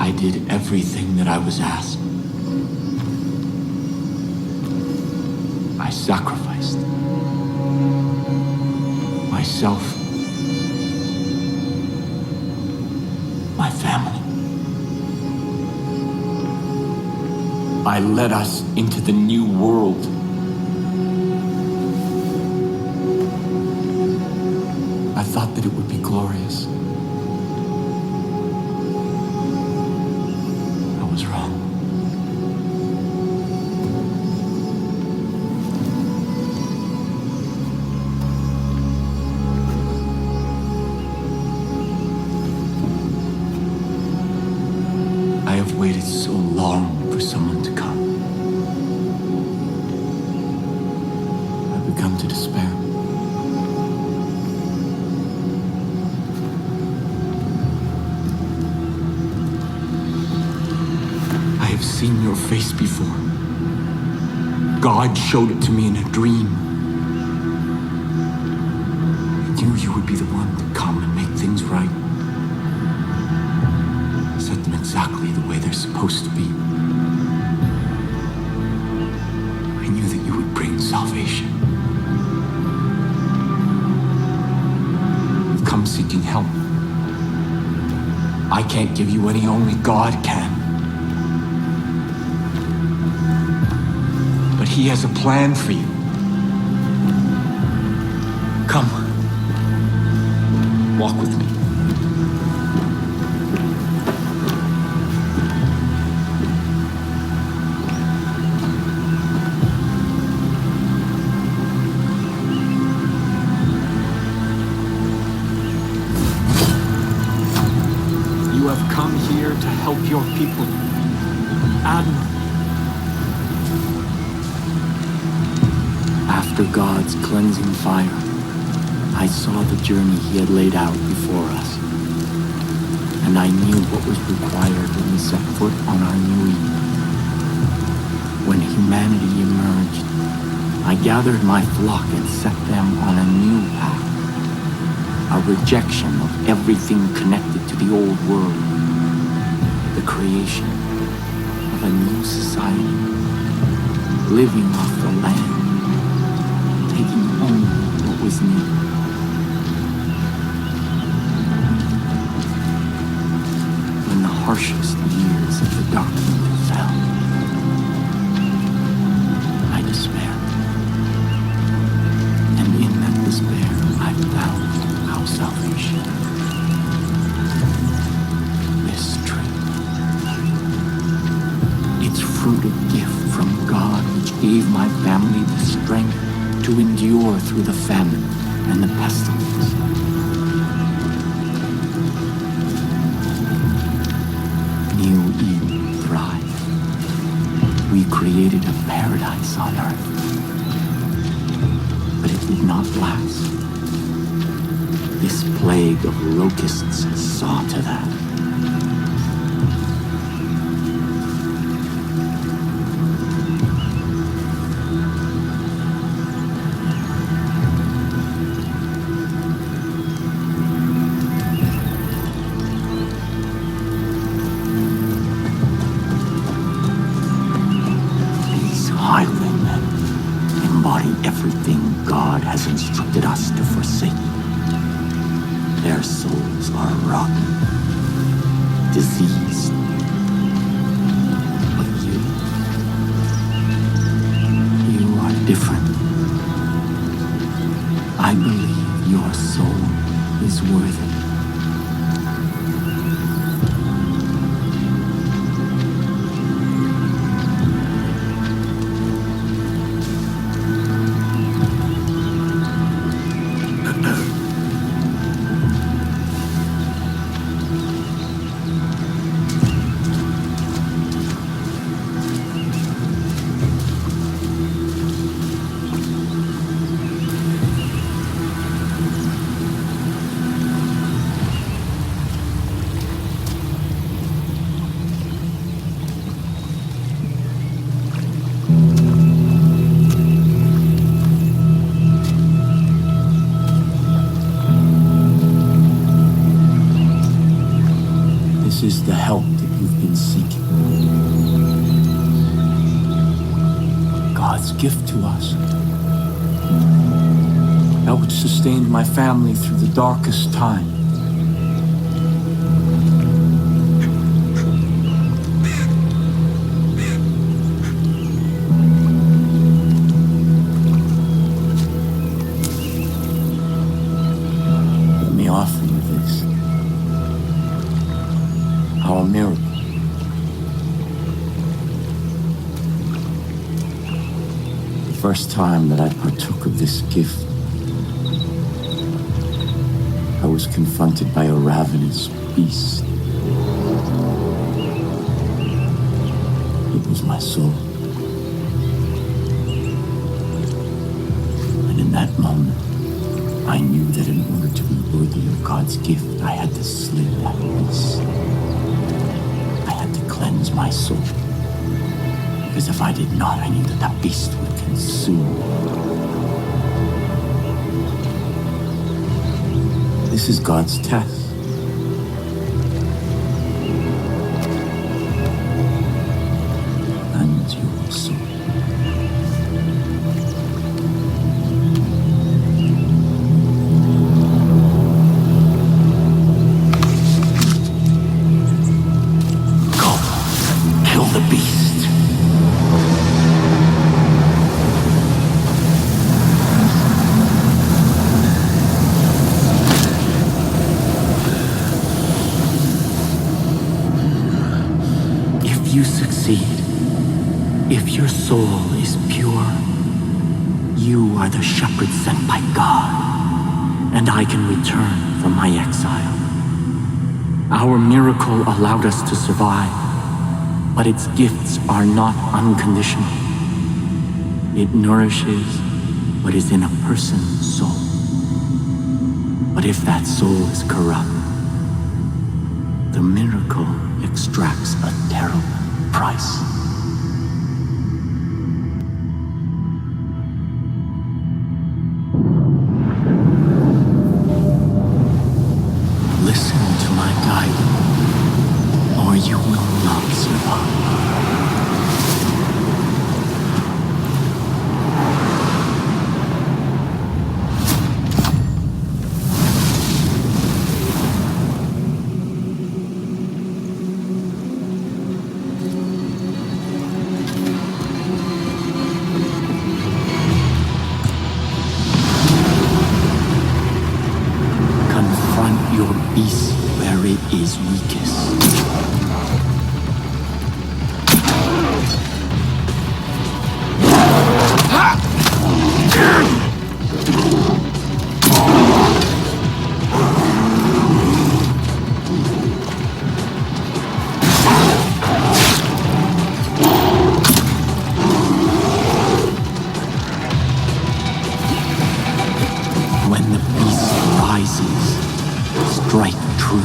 I did everything that I was asked. I sacrificed myself, my family. I led us into the new world. I thought that it would be glorious. I was wrong. I have waited so long for someone to come. I've begun to despair. I have seen your face before. God showed it to me in a dream. I knew you would be the one to come and make things right. Set them exactly the way they're supposed to be. I knew that you would bring salvation. You've come seeking help. I can't give you any, only God can. But He has a plan for you. Come. Walk with me. You have come here to help your people. Admiral. After God's cleansing fire, I saw the journey He had laid out before us. And I knew what was required when we set foot on our new Eden. When humanity emerged, I gathered my flock and set them on a new path. A rejection of everything connected to the old world. The creation of a new society. Living off the land. Taking only what was needed. When the harshest years of the document fell, I despaired. And in that despair, I found our salvation. This tree. Its fruit a gift from God, which gave my family the strength to endure through the famine and the pestilence. New Eden thrived. We created a paradise on earth. But it did not last. This plague of locusts saw to that. Everything God has instructed us to forsake. Their souls are rotten, diseased. But you are different. I believe your soul is worthy. This is the help that you've been seeking. God's gift to us. That which sustained my family through the darkest time. Let me offer you this. Our miracle. The first time that I partook of this gift, I was confronted by a ravenous beast. It was my soul. And in that moment, I knew that in order to be worthy of God's gift, I had to slay that beast. I had to cleanse my soul. Because if I did not, I knew that that beast would consume me. This is God's test. Cleanse your soul. Go, kill the beast. If you succeed, if your soul is pure, you are the shepherd sent by God, and I can return from my exile. Our miracle allowed us to survive, but its gifts are not unconditional. It nourishes what is in a person's soul. But if that soul is corrupt, the miracle extracts a terrible price. Listen to my guidance, or you will not survive. Your beast where it is weakest. When the beast rises, strike true.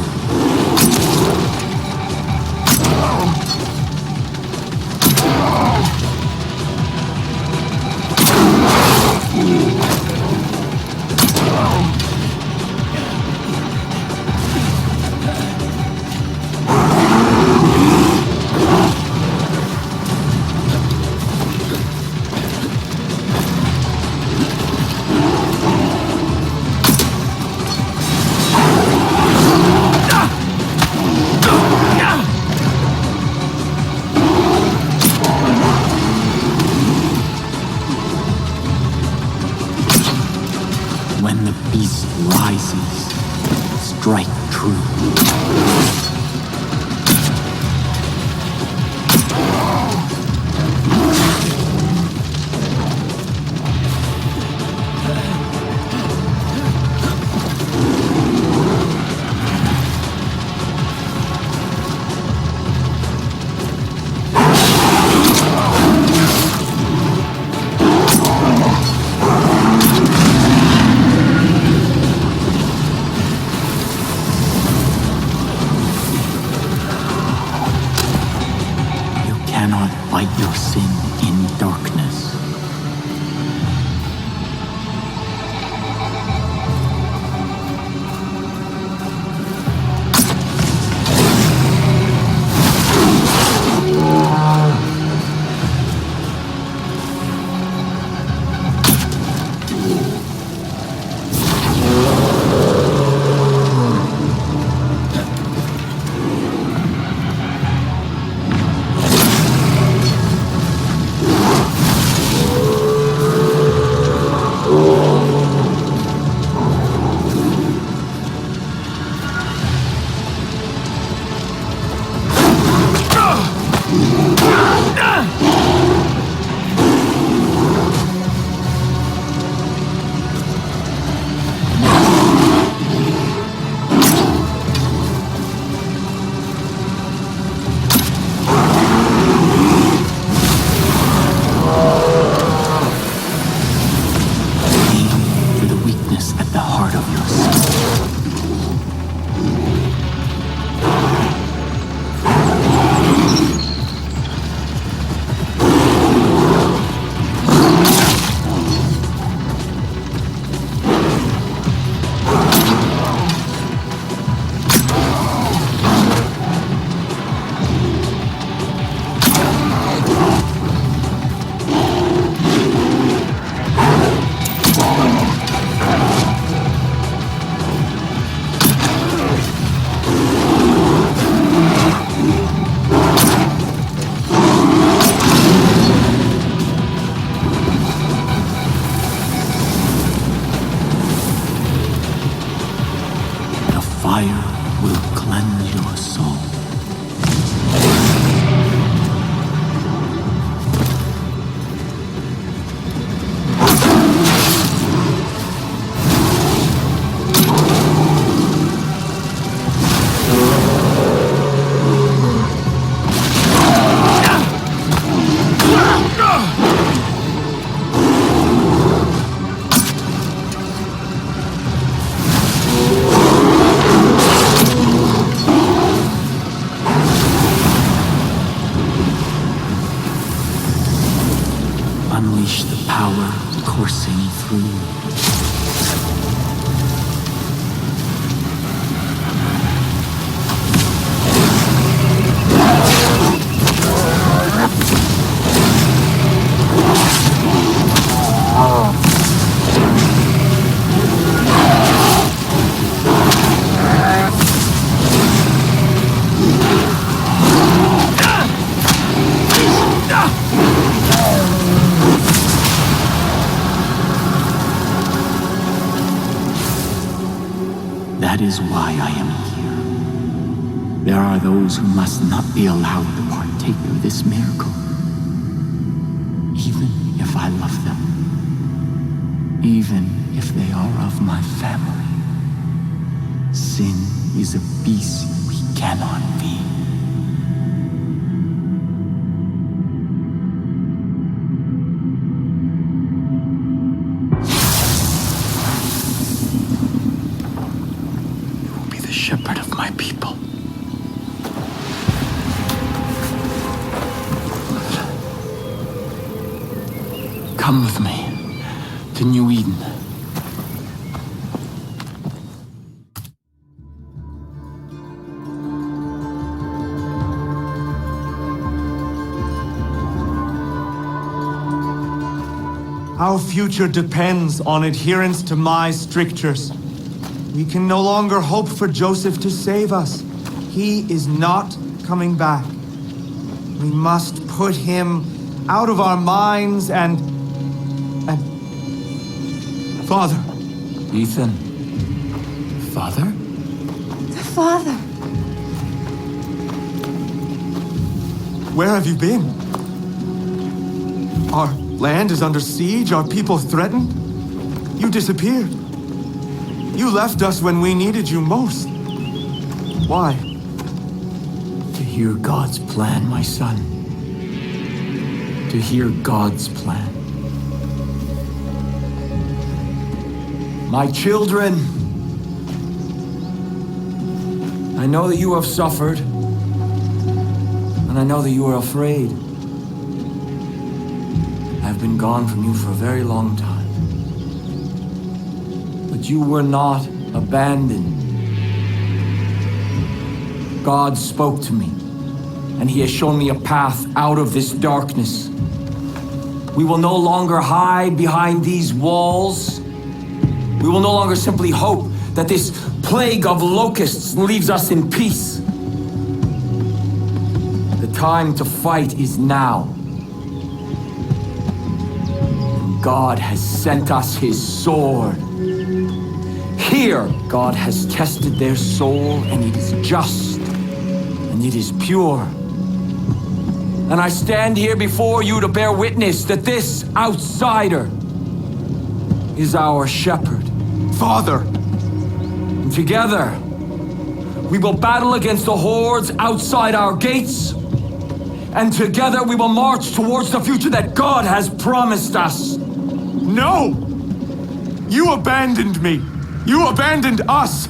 When the beast rises, strike true. Cannot fight your sin in darkness. fire will cleanse your soul. Unleash the power coursing through you. That is why I am here. There are those who must not be allowed to partake of this miracle, even if I love them, even if they are of my family. Sin is a beast we cannot feed. Shepherd of my people. Come with me to New Eden. Our future depends on adherence to my strictures. We can no longer hope for Joseph to save us. He is not coming back. We must put him out of our minds and... Father. Ethan. Father? The father. Where have you been? Our land is under siege, our people threatened. You disappeared. You left us when we needed you most. Why? To hear God's plan, my son. To hear God's plan. My children, I know that you have suffered, and I know that you are afraid. I've been gone from you for a very long time. But you were not abandoned. God spoke to me, and He has shown me a path out of this darkness. We will no longer hide behind these walls. We will no longer simply hope that this plague of locusts leaves us in peace. The time to fight is now. And God has sent us His sword. Here, God has tested their soul, and it is just, and it is pure. And I stand here before you to bear witness that this outsider is our shepherd. Father! And together, we will battle against the hordes outside our gates, and together we will march towards the future that God has promised us. No! You abandoned me! You abandoned us!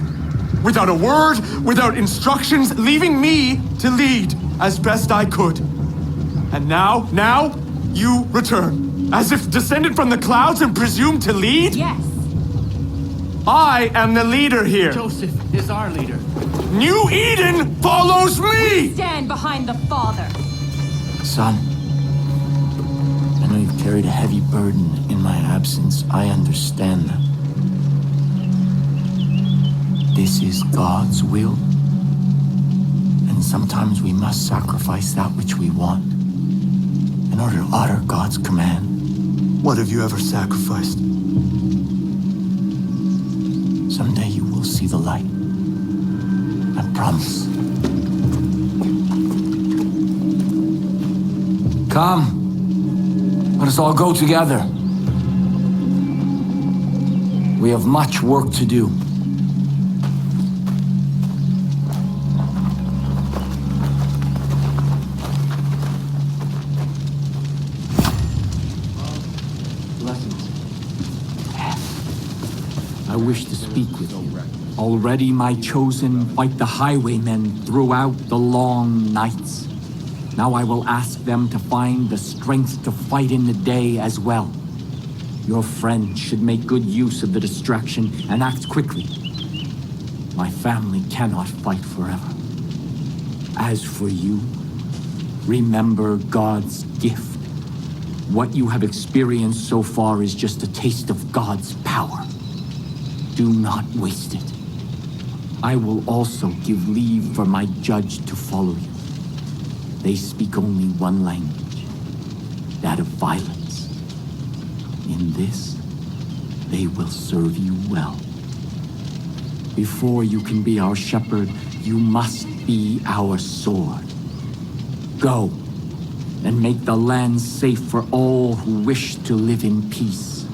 Without a word, without instructions, leaving me to lead as best I could. And now, you return, as if descended from the clouds and presumed to lead? Yes. I am the leader here. Joseph is our leader. New Eden follows me! Stand behind the father. Son, I know you've carried a heavy burden in my absence. I understand that. This is God's will. And sometimes we must sacrifice that which we want in order to honor God's command. What have you ever sacrificed? Someday you will see the light. I promise. Come. Let us all go together. We have much work to do. Blessings. I wish to speak with you. Already my chosen fight the highwaymen throughout the long nights. Now I will ask them to find the strength to fight in the day as well. Your friend should make good use of the distraction and act quickly. My family cannot fight forever. As for you, remember God's gift. What you have experienced so far is just a taste of God's power. Do not waste it. I will also give leave for my judge to follow you. They speak only one language, that of violence. In this, they will serve you well. Before you can be our shepherd, you must be our sword. Go, and make the land safe for all who wish to live in peace.